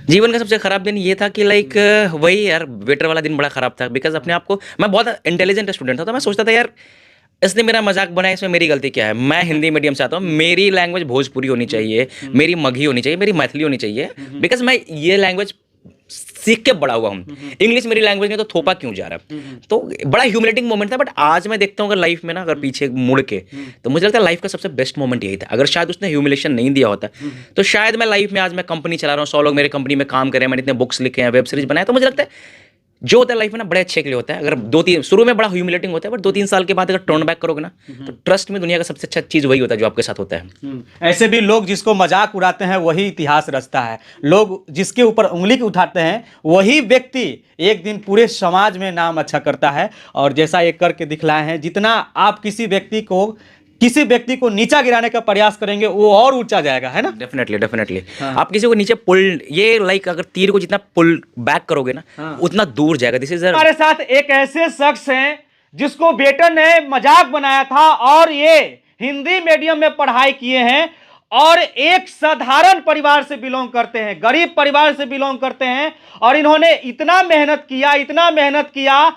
जीवन का सबसे खराब दिन ये था कि लाइक वही यार वेटर वाला दिन बड़ा खराब था बिकॉज अपने आप को मैं बहुत इंटेलिजेंट स्टूडेंट था तो मैं सोचता था यार इसने मेरा मजाक बनाया इसमें मेरी गलती क्या है। मैं हिंदी मीडियम से आता हूँ, मेरी लैंग्वेज भोजपुरी होनी चाहिए, मेरी मगही होनी चाहिए, मेरी मैथिली होनी चाहिए बिकॉज मैं ये लैंग्वेज सीख के बड़ा हुआ हूँ। इंग्लिश मेरी लैंग्वेज नहीं तो थोपा क्यों जा रहा। तो बड़ा ह्यूमिलेटिंग मोमेंट था बट आज मैं देखता हूँ अगर लाइफ में ना अगर पीछे मुड़ के तो मुझे लगता है लाइफ का सबसे बेस्ट मोमेंट यही था। अगर शायद उसने ह्यूमिलेशन नहीं दिया होता तो शायद मैं लाइफ में आज मैं कंपनी चला रहा हूँ, 100 लोग मेरे कंपनी में काम कर रहे हैं, मैंने इतने बुक्स लिखे हैं, वेब सीरीज बनाए, तो मुझे लगता है जो होता है लाइफ में ना बड़े अच्छे के लिए होता है। अगर दो तीन शुरू में बड़ा ह्यूमिलेटिंग होता है बट 2-3 साल के बाद अगर टर्न बैक करोगे ना तो ट्रस्ट में दुनिया का सबसे अच्छा चीज वही होता है जो आपके साथ होता है। ऐसे भी लोग जिसको मजाक उड़ाते हैं वही इतिहास रचता है। लोग जिसके ऊपर उंगली उठाते हैं वही व्यक्ति एक दिन पूरे समाज में नाम अच्छा करता है। और जैसा ये करके दिखलाए हैं, जितना आप किसी व्यक्ति को नीचा गिराने का प्रयास करेंगे वो और ऊंचा जाएगा, है ना। Definitely definitely. आप किसी को नीचे पुल ये लाइक अगर तीर को जितना पुल बैक करोगे ना उतना दूर जाएगा। दिस इज हमारे साथ एक ऐसे शख्स हैं जिसको बेटर ने मजाक बनाया था और ये हिंदी मीडियम में पढ़ाई किए हैं और एक साधारण परिवार से बिलोंग करते हैं, गरीब परिवार से बिलोंग करते हैं। और इन्होंने इतना मेहनत किया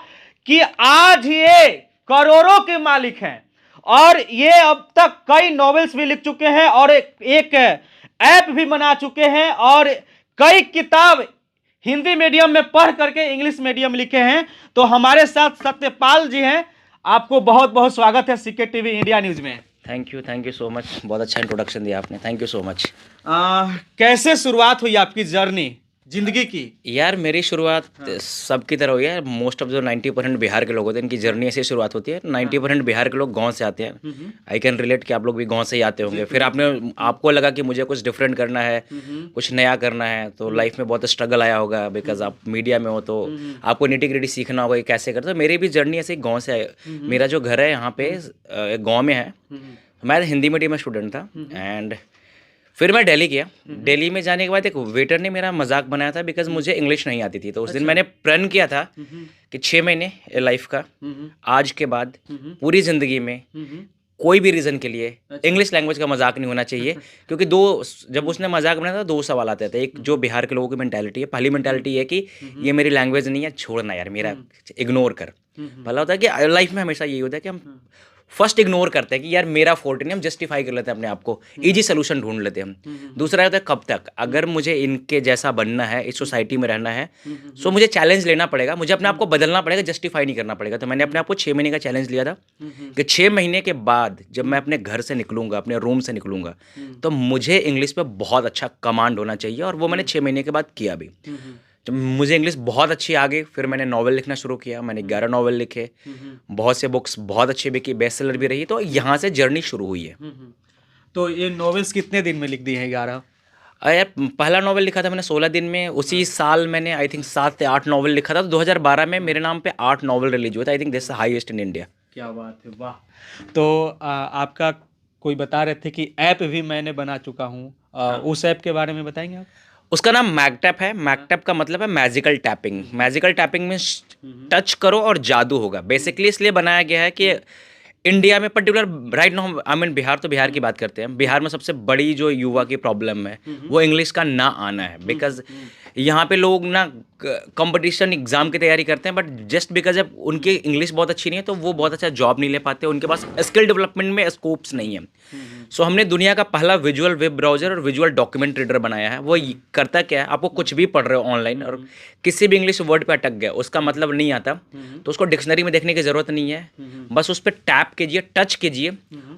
कि आज ये करोड़ों के मालिक हैं और ये अब तक कई नॉवेल्स भी लिख चुके हैं और एक ऐप भी बना चुके हैं और कई किताब हिंदी मीडियम में पढ़ करके इंग्लिश मीडियम लिखे हैं। तो हमारे साथ सत्यपाल जी हैं। आपको बहुत बहुत स्वागत है सीके टीवी इंडिया न्यूज में। Thank you so much. बहुत अच्छा इंट्रोडक्शन दिया आपने, थैंक यू सो मच। कैसे शुरुआत हुई आपकी जर्नी जिंदगी की? यार मेरी शुरुआत सबकी तरह हुई है। मोस्ट ऑफ जो 90% बिहार के लोग होते हैं इनकी जर्नी ऐसे शुरुआत होती है। 90% बिहार के लोग गांव से आते हैं। आई कैन रिलेट कि आप लोग भी गांव से ही आते होंगे। फिर आपको लगा कि मुझे कुछ डिफरेंट करना है, कुछ नया करना है, तो लाइफ में बहुत स्ट्रगल आया होगा बिकॉज आप मीडिया में हो तो आपको निटी ग्रिटी सीखना होगा कि कैसे करते। तो मेरी भी जर्नी ऐसे गाँव से है। मेरा जो घर है यहाँ पे गाँव में है। मैं हिंदी मीडियम में स्टूडेंट था एंड फिर मैं दिल्ली गया। दिल्ली में जाने के बाद एक वेटर ने मेरा मजाक बनाया था बिकॉज मुझे इंग्लिश नहीं आती थी। तो उस दिन मैंने प्रण किया था कि 6 महीने लाइफ का आज के बाद पूरी ज़िंदगी में कोई भी रीज़न के लिए इंग्लिश लैंग्वेज का मजाक नहीं होना चाहिए। क्योंकि जब उसने मजाक बनाया था 2 सवाल आते थे। एक जो बिहार के लोगों की मेंटालिटी है, पहली मेंटालिटी है कि ये मेरी लैंग्वेज नहीं है, छोड़ना यार, मेरा इग्नोर कर। पहला होता है कि लाइफ में हमेशा यही होता है कि हम फर्स्ट इग्नोर करते हैं कि यार मेरा फॉल्ट नहीं, हम जस्टिफाई कर लेते हैं अपने आप को, इजी सोल्यूशन ढूंढ लेते हैं हम। दूसरा होता है कब तक, अगर मुझे इनके जैसा बनना है, इस सोसाइटी में रहना है, सो मुझे चैलेंज लेना पड़ेगा, मुझे अपने आप को बदलना पड़ेगा, जस्टिफाई नहीं करना पड़ेगा। तो मैंने अपने आप को 6 महीने का चैलेंज लिया था कि 6 महीने के बाद जब मैं अपने घर से निकलूंगा, अपने रूम से निकलूंगा, तो मुझे इंग्लिश पे बहुत अच्छा कमांड होना चाहिए। और वो मैंने 6 महीने के बाद किया भी। जब मुझे इंग्लिश बहुत अच्छी आ गई फिर मैंने नॉवल लिखना शुरू किया। मैंने 11 नॉवल लिखे, बहुत से बुक्स बहुत अच्छी बिकी, बेस्ट सेलर भी रही। तो यहाँ से जर्नी शुरू हुई है। तो ये नॉवेल्स कितने दिन में लिख दी है? 11? यार पहला नॉवल लिखा था मैंने 16 दिन में। उसी साल मैंने आई थिंक 7 से 8 नॉवल लिखा था। तो 2012 में मेरे नाम पे 8 नॉवल रिलीज हुए थे। I think this highest in India. क्या बात है, वाह। तो आपका कोई बता रहे थे कि ऐप भी मैंने बना चुका हूँ, उस ऐप के बारे में बताएंगे आप? उसका नाम मैगटैप है। मैगटैप का मतलब है मैजिकल टैपिंग। मैजिकल टैपिंग में टच करो और जादू होगा। बेसिकली इसलिए बनाया गया है कि इंडिया में particular right now I mean Bihar, तो बिहार की बात करते हैं। बिहार में सबसे बड़ी जो युवा की प्रॉब्लम है वो इंग्लिश का ना आना है। बिकॉज यहाँ पे लोग ना कंपटीशन एग्जाम की तैयारी करते हैं बट जस्ट बिकॉज अब उनकी इंग्लिश बहुत अच्छी नहीं है तो वो बहुत अच्छा जॉब नहीं ले पाते, उनके पास स्किल डेवलपमेंट में स्कोप्स नहीं है। सो हमने दुनिया का पहला विजुअल वेब ब्राउजर और विजुअल डॉक्यूमेंट रीडर बनाया है। वो करता क्या है, आपको कुछ भी पढ़ रहे हो ऑनलाइन और किसी भी इंग्लिश वर्ड पे अटक गया, उसका मतलब नहीं आता, तो उसको डिक्शनरी में देखने की जरूरत नहीं है। बस उस पर टैप कीजिए, टच कीजिए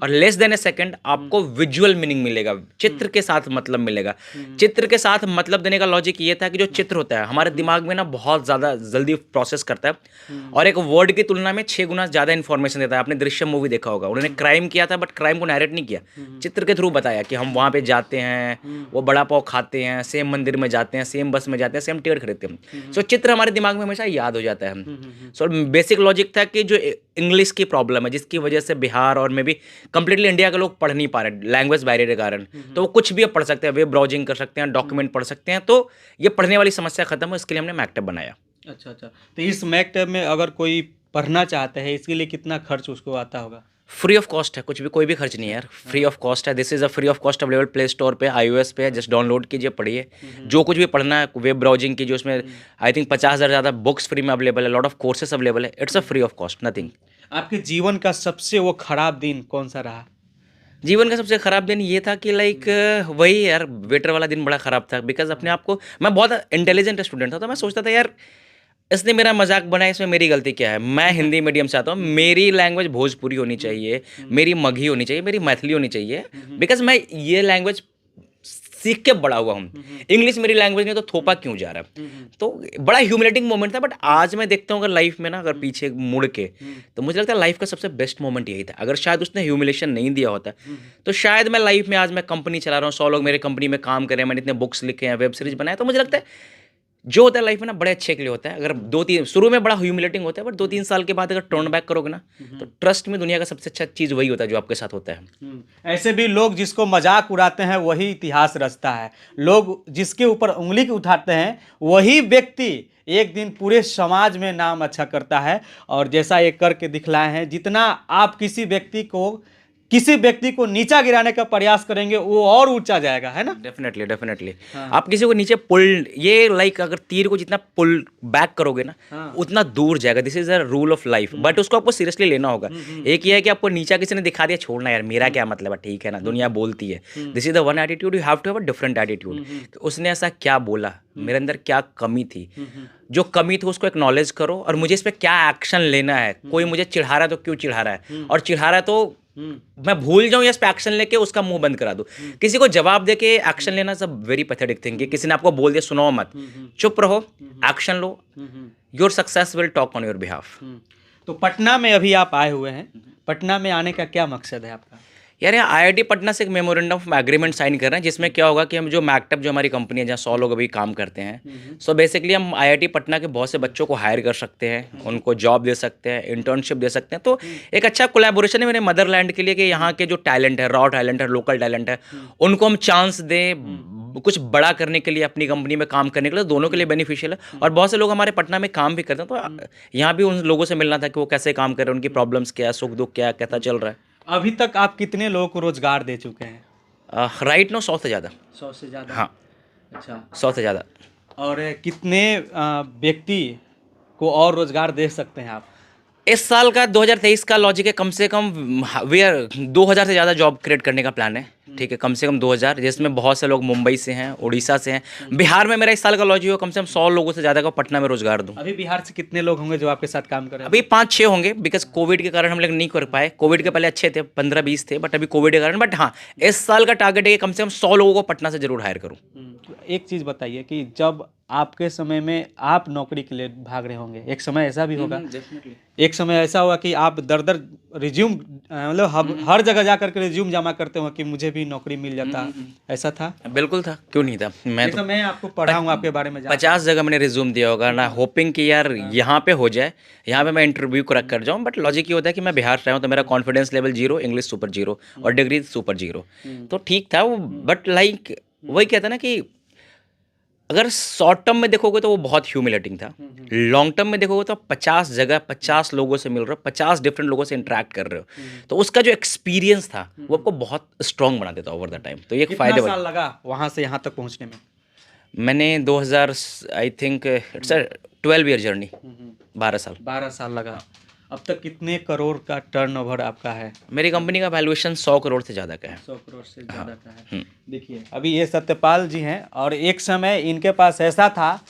और लेस देन ए सेकंड आपको विजुअल मीनिंग मिलेगा, चित्र के साथ मतलब मिलेगा। चित्र के साथ मतलब देने का लॉजिक ये था कि जो चित्र होता है हमारे दिमाग में ना बहुत ज़्यादा जल्दी प्रोसेस करता है और एक वर्ड की तुलना में 6 गुना ज़्यादा इन्फॉर्मेशन देता है। आपने दृश्यम मूवी देखा होगा, उन्होंने क्राइम किया था बट क्राइम को नैरेट नहीं किया, चित्र के थ्रू बताया कि हम वहाँ पे जाते हैं, वो बड़ा पाव खाते हैं, सेम मंदिर में जाते हैं, सेम बस में जाते हैं, सेम टिकट खरीदते हैं। सो चित्र हमारे दिमाग में हमेशा याद हो जाता है। सो बेसिक लॉजिक था कि जो इंग्लिश की प्रॉब्लम है जिसकी वजह से बिहार और में भी कंप्लीटली इंडिया के लोग पढ़ नहीं पा रहे लैंग्वेज बैरियर के कारण, तो वो कुछ भी अब पढ़ सकते हैं, वेब ब्राउजिंग कर सकते हैं, डॉक्यूमेंट पढ़ सकते हैं, तो ये पढ़ने वाली समस्या खत्म हो, इसके लिए हमने मैकटैप बनाया। अच्छा। तो इस मैकटैप में अगर कोई पढ़ना चाहता है इसके लिए कितना खर्च उसको आता होगा? फ्री ऑफ कॉस्ट है, कुछ भी, कोई भी खर्च नहीं है यार, फ्री ऑफ कॉस्ट है। This is a free of cost available play store पे, iOS पे है, जस्ट डाउनलोड कीजिए, पढ़िए जो कुछ भी पढ़ना है। वेब ब्राउजिंग कीजिए, उसमें आई थिंक 50,000 ज़्यादा बुक्स फ्री में अवेलेबल है, लॉट ऑफ कोर्सेस अवेलेबल है। It's a free of cost, nothing. आपके जीवन का सबसे वो खराब दिन कौन सा रहा? जीवन का सबसे खराब दिन ये था कि लाइक वही यार, वेटर वाला दिन बड़ा खराब था। बिकॉज अपने आप को, मैं बहुत इंटेलिजेंट स्टूडेंट था, तो मैं सोचता था यार इसने मेरा मजाक बनाया, इसमें मेरी गलती क्या है। मैं हिंदी मीडियम से आता हूँ, मेरी लैंग्वेज भोजपुरी होनी चाहिए, मेरी मगही होनी चाहिए, मेरी मैथिली होनी चाहिए। बिकॉज मैं ये लैंग्वेज सीख के बड़ा हुआ हूँ। इंग्लिश मेरी लैंग्वेज नहीं, तो थोपा क्यों जा रहा है। तो बड़ा ह्यूमिलेटिंग मोमेंट था। बट आज मैं देखता हूँ अगर लाइफ में ना, अगर पीछे मुड़ के, तो मुझे लगता है लाइफ का सबसे बेस्ट मोमेंट यही था। अगर शायद उसने ह्यूमिलेशन नहीं दिया होता, तो शायद मैं लाइफ में, आज मैं कंपनी चला रहा हूँ, 100 लोग मेरे कंपनी में काम कर रहे हैं, मैंने इतने बुक्स लिखे हैं, वेब सीरीज बनाए, तो मुझे लगता है जो होता है लाइफ में ना, बड़े अच्छे के लिए होता है। अगर 2-3 शुरू में बड़ा ह्यूमिलेटिंग होता है, बट 2-3 साल के बाद अगर टर्न बैक करोगे ना, तो ट्रस्ट में दुनिया का सबसे अच्छा चीज़ वही होता है जो आपके साथ होता है। ऐसे भी लोग जिसको मजाक उड़ाते हैं वही इतिहास रचता है। लोग जिसके ऊपर उंगली उठाते हैं वही व्यक्ति एक दिन पूरे समाज में नाम अच्छा करता है। और जैसा ये करके दिखलाए हैं, जितना आप किसी व्यक्ति को नीचा गिराने का प्रयास करेंगे, वो और ऊंचा जाएगा, है ना? Definitely definitely. हाँ। आप किसी को नीचे पुल, ये लाइक अगर तीर को जितना पुल बैक करोगे ना, हाँ। उतना दूर जाएगा। This is a rule of life. But उसको आपको सीरियसली लेना होगा। एक ये है कि आपको नीचा किसी ने दिखा दिया, छोड़ना यार, मेरा क्या मतलब है, ठीक है ना, दुनिया बोलती है। This is the one attitude, you have to have a different attitude. उसने ऐसा क्या बोला, मेरे अंदर क्या कमी थी, जो कमी थी उसको एक्नॉलेज करो, और मुझे इस पर क्या एक्शन लेना है। कोई मुझे चिढ़ा रहा है तो क्यों चिढ़ा रहा है, और चिढ़ा रहा है तो मैं भूल जाऊं या इस पे एक्शन लेके उसका मुंह बंद करा दूं। किसी को जवाब दे के एक्शन लेना सब वेरी पैथेटिक थिंग। किसी ने आपको बोल दिया, सुनो मत, चुप रहो, action low, your success will talk on your behalf. तो पटना में अभी आप आए हुए हैं, पटना में आने का क्या मकसद है आपका? यार यहाँ IIT पटना से एक मेमोरेंडम ऑफ एग्रीमेंट साइन कर रहे हैं, जिसमें क्या होगा कि हम जो मैकटअप, जो हमारी कंपनी है जहाँ 100 लोग अभी काम करते हैं, सो बेसिकली हम IIT पटना के बहुत से बच्चों को हायर कर सकते हैं, उनको जॉब दे सकते हैं, इंटर्नशिप दे सकते हैं। तो एक अच्छा कोलैबोरेशन है मेरे मदरलैंड के लिए, कि यहाँ के जो टैलेंट है, रॉ टैलेंट है, लोकल टैलेंट है, उनको हम चांस दें कुछ बड़ा करने के लिए, अपनी कंपनी में काम करने के लिए। दोनों के लिए बेनिफिशियल है। और बहुत से लोग हमारे पटना में काम भी करते हैं, तो यहाँ भी उन लोगों से मिलना था कि वो कैसे काम कर रहे हैं, उनकी प्रॉब्लम्स क्या है, सुख दुख क्या है, कैसा चल रहा है। अभी तक आप कितने लोगों को रोजगार दे चुके हैं? राइट नो 100 से ज़्यादा। 100 से ज़्यादा? हाँ, अच्छा। 100 से ज़्यादा। और कितने व्यक्ति को और रोजगार दे सकते हैं आप? इस साल का 2023 का लॉजिक है, कम से कम 2000 से ज़्यादा जॉब क्रिएट करने का प्लान है। ठीक है, कम से कम 2000, जिसमें बहुत से लोग मुंबई से हैं, उड़ीसा से हैं। बिहार में मेरा इस साल का लॉजिक हो कम से कम 100 लोगों से ज़्यादा को पटना में रोजगार दूँ। अभी बिहार से कितने लोग होंगे जो आपके साथ काम कर रहे हैं? अभी 5-6 होंगे, बिकॉज कोविड के कारण हम लोग नहीं कर पाए। कोविड के पहले अच्छे थे, 15-20 थे, बट अभी कोविड के कारण। बट हाँ, इस साल का टारगेट है कि कम से कम 100 लोगों को पटना से जरूर हायर करूँ। एक चीज़ बताइए कि जब आपके समय में आप नौकरी के लिए भाग रहे होंगे, एक समय ऐसा भी होगा, एक समय ऐसा हुआ कि आप दर रिज्यूम, मतलब हर जगह जा करके रिज्यूम जमा करते हो कि मुझे भी नौकरी मिल जाता, ऐसा था? बिल्कुल था, क्यों नहीं था। मैं आपको पढ़ा हूँ आपके बारे में, 50 जगह मैंने रिज्यूम दिया होगा ना, होपिंग कि यार यहाँ पे हो जाए, यहाँ पे मैं इंटरव्यू क्रैक कर जाऊँ। बट लॉजिक ये होता है कि मैं बिहार से आया हूँ, तो मेरा कॉन्फिडेंस लेवल 0, इंग्लिश सुपर 0 और डिग्री सुपर 0, तो ठीक था वो। बट लाइक वही कहता ना कि अगर शॉर्ट टर्म में देखोगे तो वो बहुत ह्यूमिलेटिंग था, लॉन्ग टर्म में देखोगे तो 50 जगह 50 लोगों से मिल रहे हो, 50 डिफरेंट लोगों से इंटरेक्ट कर रहे हो, तो उसका जो एक्सपीरियंस था वो आपको बहुत स्ट्रॉन्ग बना देता ओवर द टाइम। तो ये एक कितना फायदे साल लगा वहाँ से यहाँ तक पहुँचने में? मैंने 2000 I think it's a 12 year journey, 12 साल। 12 साल लगा। अब तक कितने करोड़ का टर्नओवर आपका है? मेरी कंपनी का वैल्यूएशन 100 करोड़ से ज़्यादा का है। 100 करोड़ से ज़्यादा का है। देखिए, अभी ये सत्यपाल जी हैं, और एक समय इनके पास ऐसा था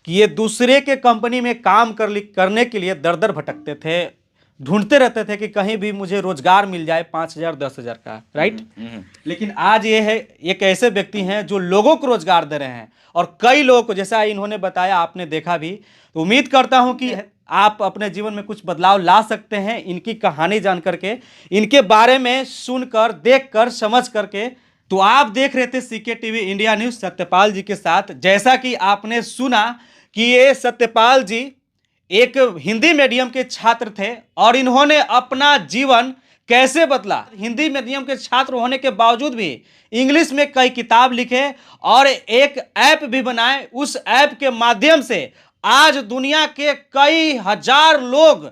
कि ये दूसरे के कंपनी में काम करने के लिए दर दर भटकते थे, ढूंढते रहते थे कि कहीं भी मुझे रोजगार मिल जाए 5,000 10,000 का, राइट? लेकिन आज ये है, एक ऐसे व्यक्ति हैं जो लोगों को रोजगार दे रहे हैं, और कई लोगों को, जैसा इन्होंने बताया, आपने देखा भी। तो उम्मीद करता हूं कि आप अपने जीवन में कुछ बदलाव ला सकते हैं इनकी कहानी जान करके, इनके बारे में सुनकर, देखकर, समझ करके। तो आप देख रहे थे CK TV India news Satyapal ji के साथ। जैसा कि आपने सुना कि ये सत्यपाल जी एक हिंदी मीडियम के छात्र थे, और इन्होंने अपना जीवन कैसे बदला। हिंदी मीडियम के छात्र होने के बावजूद भी इंग्लिश में कई किताब लिखे और एक ऐप भी बनाए। उस ऐप के माध्यम से आज दुनिया के कई हजार लोग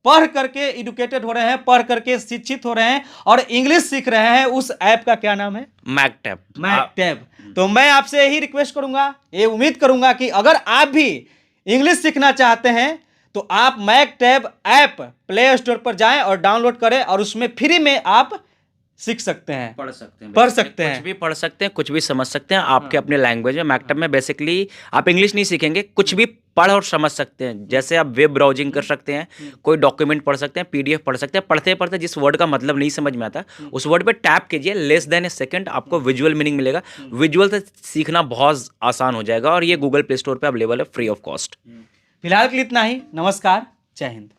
पढ़ करके एडुकेटेड हो रहे हैं, पढ़ करके शिक्षित हो रहे हैं और इंग्लिश सीख रहे हैं, उस ऐप का क्या नाम है? मैकटैब। मैकटैब। तो मैं आपसे यही रिक्वेस्ट करूंगा, ये उम्मीद करूंगा कि अगर आप भी इंग्लिश सीखना चाहते हैं तो आप मैकटैब ऐप प्ले स्टोर पर जाएं और डाउनलोड करें और उसमें फ्री में आप सीख सकते हैं, पढ़ सकते हैं, पढ़ सकते कुछ हैं। भी पढ़ सकते हैं, कुछ भी समझ सकते हैं आपके अपने लैंग्वेज में। मैकटैब में बेसिकली आप इंग्लिश नहीं सीखेंगे, कुछ भी पढ़ और समझ सकते हैं। जैसे आप वेब ब्राउजिंग कर सकते हैं, कोई डॉक्यूमेंट पढ़ सकते हैं, पीडीएफ पढ़ सकते हैं। पढ़ते पढ़ते जिस वर्ड का मतलब नहीं समझ में आता, उस वर्ड पे टैप कीजिए, लेस देन ए सेकंड आपको विजुअल मीनिंग मिलेगा। विजुअल से सीखना बहुत आसान हो जाएगा और ये गूगल प्ले स्टोर पर अवेलेबल है फ्री ऑफ कॉस्ट। फिलहाल के लिए इतना ही। नमस्कार, जय हिंद।